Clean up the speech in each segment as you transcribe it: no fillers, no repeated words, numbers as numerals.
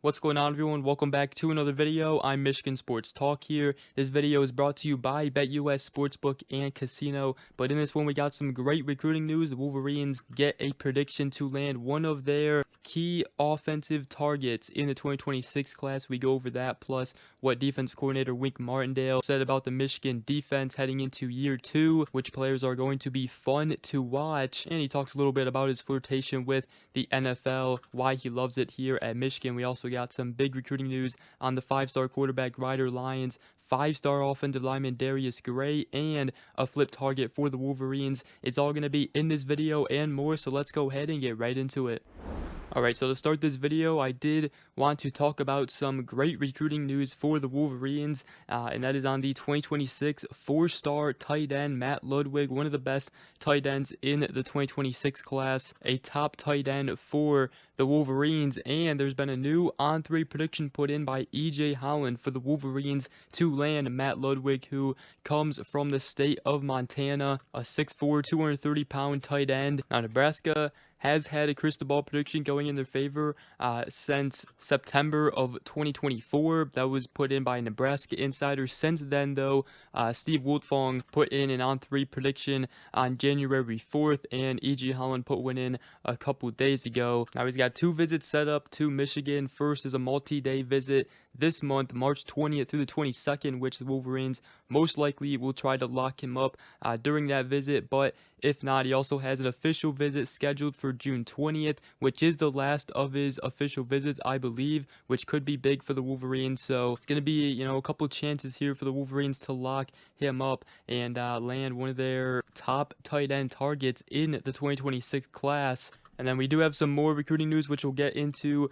What's going on, everyone? Welcome back to another video. I'm Michigan Sports Talk here. This video is brought to you by BetUS Sportsbook and Casino. But in this one, we got some great recruiting news. The Wolverines get a prediction to land one of their key offensive targets in the 2026 class. We go over that, plus what defensive coordinator Wink Martindale said about the Michigan defense heading into year 2, which players are going to be fun to watch. And he talks a little bit about his flirtation with the NFL, why he loves it here at Michigan. We also got some big recruiting news on the 5-star quarterback Ryder Lyons, 5-star offensive lineman Darius Gray, and a flip target for the Wolverines. It's all going to be in this video and more, so let's go ahead and get right into it. Alright, so to start this video, I did want to talk about some great recruiting news for the Wolverines, and that is on the 2026 4-star tight end Matt Ludwig, one of the best tight ends in the 2026 class, a top tight end for the Wolverines. And there's been a new on-3 prediction put in by E.J. Holland for the Wolverines to land Matt Ludwig, who comes from the state of Montana, a 6'4", 230-pound tight end. Now, Nebraska has had a crystal ball prediction going in their favor since September of 2024. That was put in by Nebraska insiders. Since then, though, Steve Wiltfong put in an on-3 prediction on January 4th, and E.G. Holland put one in a couple days ago. Now, he's got 2 visits set up to Michigan. First is a multi-day visit this month, March 20th through the 22nd, which the Wolverines most likely will try to lock him up during that visit. But if not, he also has an official visit scheduled for June 20th, which is the last of his official visits, I believe, which could be big for the Wolverines. So it's going to be, a couple chances here for the Wolverines to lock him up and land one of their top tight end targets in the 2026 class. And then we do have some more recruiting news, which we'll get into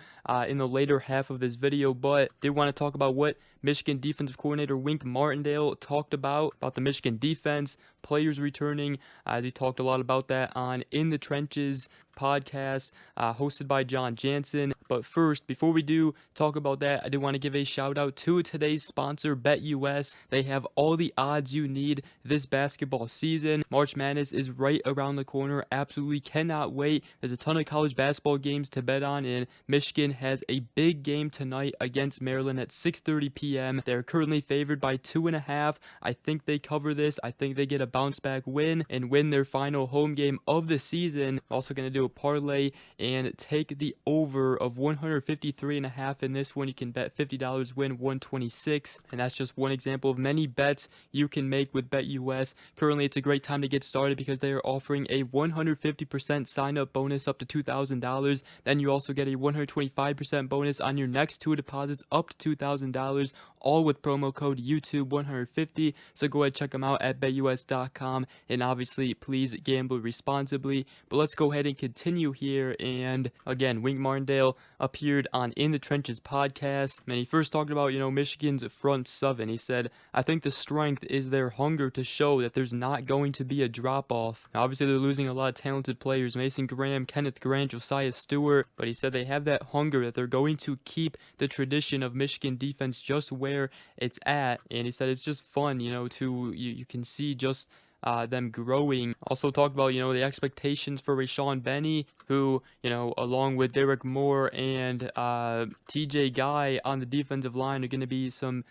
in the later half of this video. But did want to talk about what Michigan defensive coordinator Wink Martindale talked about the Michigan defense, players returning. He talked a lot about that on In the Trenches podcast hosted by John Jansen. But first, before we do talk about that, I do want to give a shout out to today's sponsor, BetUS. They have all the odds you need this basketball season. March Madness is right around the corner. Absolutely cannot wait. There's a ton of college basketball games to bet on, and Michigan has a big game tonight against Maryland at 6:30 p.m. They're currently favored by 2.5. I think they cover this. I think they get a bounce back win and win their final home game of the season. Also going to do a parlay and take the over of 153.5 in this one. You can bet $50, win 126, and that's just one example of many bets you can make with BetUS. Currently, it's a great time to get started because they are offering a 150% sign-up bonus up to $2,000. Then you also get a 125% bonus on your next 2 deposits up to $2,000, all with promo code YouTube150. So go ahead, check them out at betus.com, and obviously please gamble responsibly. But let's go ahead and continue here. And again, Wink Martindale appeared on In the Trenches podcast, and he first talked about Michigan's front 7. He said, I think the strength is their hunger to show that there's not going to be a drop off. Now, obviously they're losing a lot of talented players, Mason Graham, Kenneth Grant, Josiah Stewart, but he said they have that hunger that they're going to keep the tradition of Michigan defense just where it's at. And he said it's just fun, you can see just them growing. Also talked about, the expectations for Rashawn Benny, who, along with Derek Moore and TJ Guy on the defensive line are going to be some,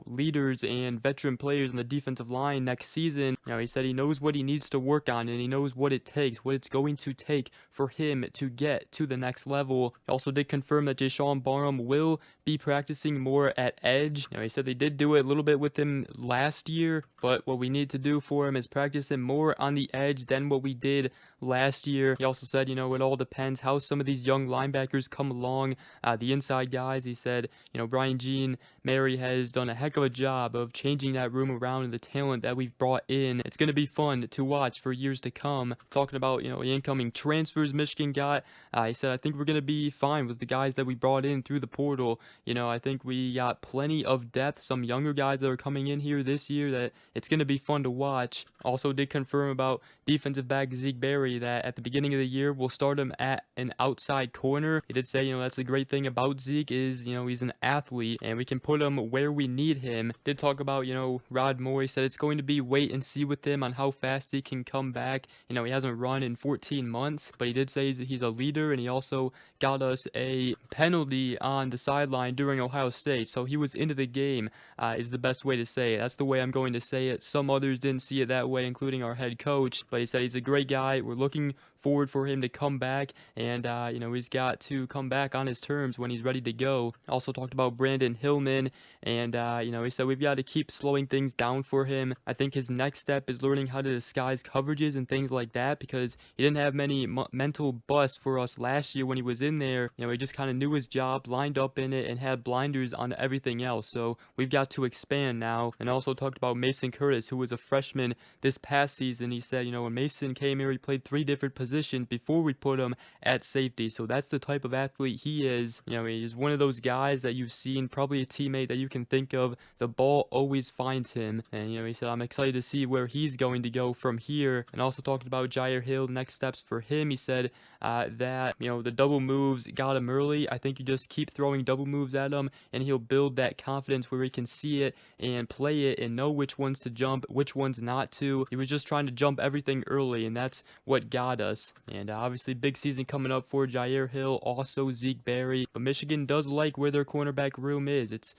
leaders and veteran players on the defensive line next season. He said he knows what he needs to work on, and he knows what it takes, what it's going to take for him to get to the next level. He also did confirm that Jashawn Barham will be practicing more at edge. He said they did do it a little bit with him last year, but what we need to do for him is practice him more on the edge than what we did last year. He also said, it all depends how some of these young linebackers come along, the inside guys. He said, Brian Jean Mary has done a heck of a job of changing that room around and the talent that we've brought in. It's going to be fun to watch for years to come. Talking about, the incoming transfers Michigan got, he said, I think we're going to be fine with the guys that we brought in through the portal. I think we got plenty of depth, some younger guys that are coming in here this year that it's going to be fun to watch. Also did confirm about defensive back Zeke Berry that at the beginning of the year we'll start him at an outside corner. He did say, that's the great thing about Zeke is, he's an athlete and we can put him where we need him. Did talk about, Rod Moore said it's going to be wait and see with him on how fast he can come back. He hasn't run in 14 months, but he did say he's a leader, and he also got us a penalty on the sideline during Ohio State. So he was into the game, is the best way to say it. That's the way I'm going to say it. Some others didn't see it that way, including our head coach, but he said he's a great guy. We're looking forward for him to come back, and he's got to come back on his terms when he's ready to go. Also talked about Brandon Hillman, and he said we've got to keep slowing things down for him. I think his next step is learning how to disguise coverages and things like that, because he didn't have many mental busts for us last year when he was in there. He just kind of knew his job, lined up in it, and had blinders on everything else. So we've got to expand now. And also talked about Mason Curtis, who was a freshman this past season. He said, when Mason came here, he played 3 different positions before we put him at safety. So that's the type of athlete he is. He's one of those guys that you've seen, probably a teammate that you can think of. The ball always finds him. And he said, I'm excited to see where he's going to go from here. And also talked about Jair Hill, next steps for him. He said that the double moves got him early. I think you just keep throwing double moves at him and he'll build that confidence where he can see it and play it and know which ones to jump, which ones not to. He was just trying to jump everything early, and that's what got us. And obviously big season coming up for Jair Hill, also Zeke Berry. But Michigan does like where their cornerback room is. It's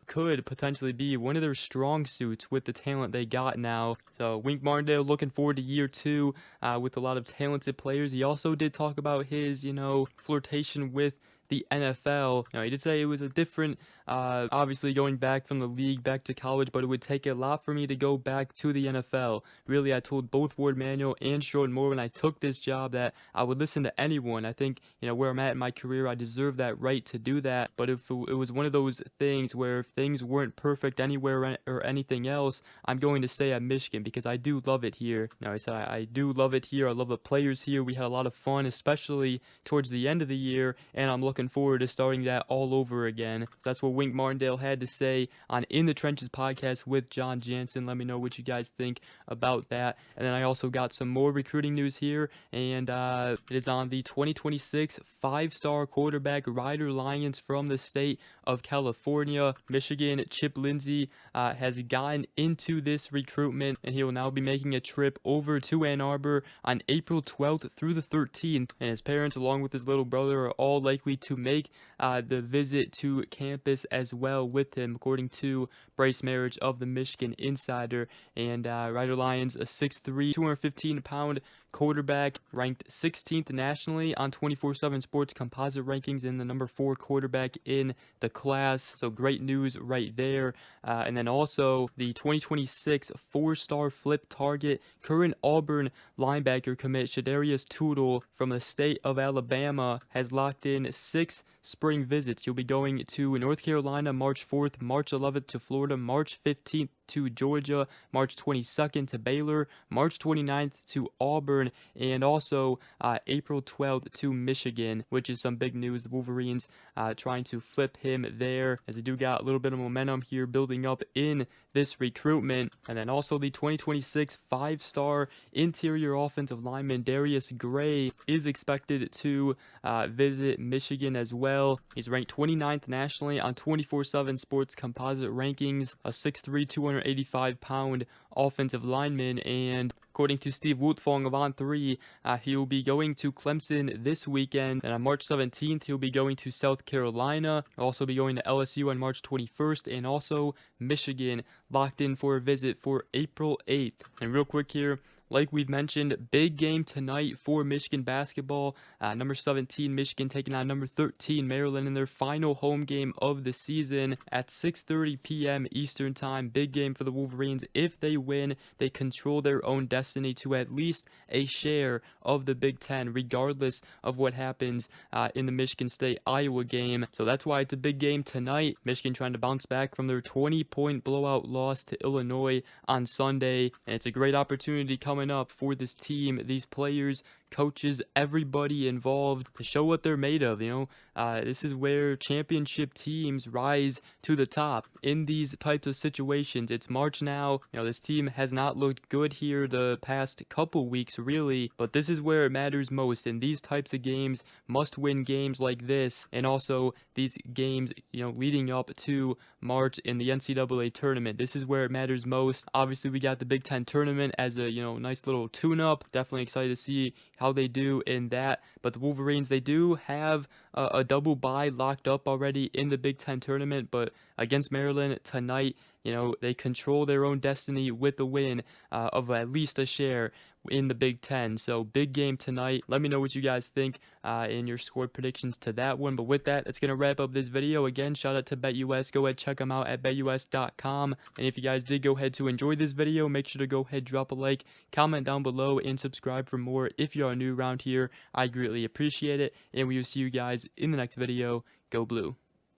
could potentially be one of their strong suits with the talent they got now. So Wink Martindale looking forward to year 2 with a lot of talented players. He also did talk about his flirtation with the NFL. He did say it was a different, obviously going back from the league back to college, but it would take a lot for me to go back to the NFL. Really, I told both Ward Manuel and Sherrod Moore when I took this job that I would listen to anyone. I think, where I'm at in my career, I deserve that right to do that. But if it was one of those things where if things weren't perfect anywhere or anything else, I'm going to stay at Michigan because I do love it here. I said I do love it here. I love the players here. We had a lot of fun, especially towards the end of the year, and I'm looking forward to starting that all over again. That's what Wink Martindale had to say on In the Trenches podcast with John Jansen. Let me know what you guys think about that. And then I also got some more recruiting news here, and it is on the 2026 5-star quarterback Ryder Lyons from the state of California. Michigan Chip Lindsey has gotten into this recruitment, and he will now be making a trip over to Ann Arbor on April 12th through the 13th. And his parents, along with his little brother, are all likely to make the visit to campus as well with him, according to Bryce Marriage of the Michigan Insider. And Ryder Lyons, a 6'3", 215-pound quarterback, ranked 16th nationally on 24/7 Sports composite rankings, and the number 4 quarterback in the class. So great news right there. And then also the 2026 4-star flip target, current Auburn linebacker commit Shadarius Tootle from the state of Alabama has locked in 6 spring visits. You'll be going to North Carolina March 4th, March 11th to Florida, March 15th to Georgia, March 22nd to Baylor, March 29th to Auburn, and also April 12th to Michigan, which is some big news. The Wolverines trying to flip him there, as they do got a little bit of momentum here building up in this recruitment. And then also the 2026 5-star interior offensive lineman Darius Gray is expected to visit Michigan as well. He's ranked 29th nationally on 24/7 Sports composite rankings, a 6'3", 285-pound offensive lineman, and according to Steve Wiltfong of On3, he'll be going to Clemson this weekend, and on March 17th, he'll be going to South Carolina. He'll also be going to LSU on March 21st, and also Michigan, locked in for a visit for April 8th. And real quick here, like we've mentioned, big game tonight for Michigan basketball. Number 17 Michigan taking on number 13 Maryland in their final home game of the season at 6:30 p.m. Eastern time. Big game for the Wolverines. If they win, they control their own destiny to at least a share of the Big Ten, regardless of what happens in the Michigan State-Iowa game. So that's why it's a big game tonight. Michigan trying to bounce back from their 20-point blowout loss to Illinois on Sunday, and it's a great opportunity coming up for this team, these players, coaches, everybody involved to show what they're made of. This is where championship teams rise to the top in these types of situations. It's March now. This team has not looked good here the past couple weeks, really, but this is where it matters most. In these types of games, must-win games like this, and also these games, leading up to March in the NCAA tournament. This is where it matters most. Obviously, we got the Big Ten tournament as a nice little tune-up. Definitely excited to see how they do in that. But the Wolverines, they do have a double bye locked up already in the Big Ten tournament. But against Maryland tonight, they control their own destiny with the win of at least a share in the Big Ten. So big game tonight. Let me know what you guys think in your score predictions to that one. But with that, that's going to wrap up this video. Again, shout out to BetUS. Go ahead, check them out at betus.com. And if you guys did go ahead to enjoy this video, make sure to go ahead, drop a like, comment down below, and subscribe for more. If you are new around here, I greatly appreciate it. And we will see you guys in the next video. Go Blue.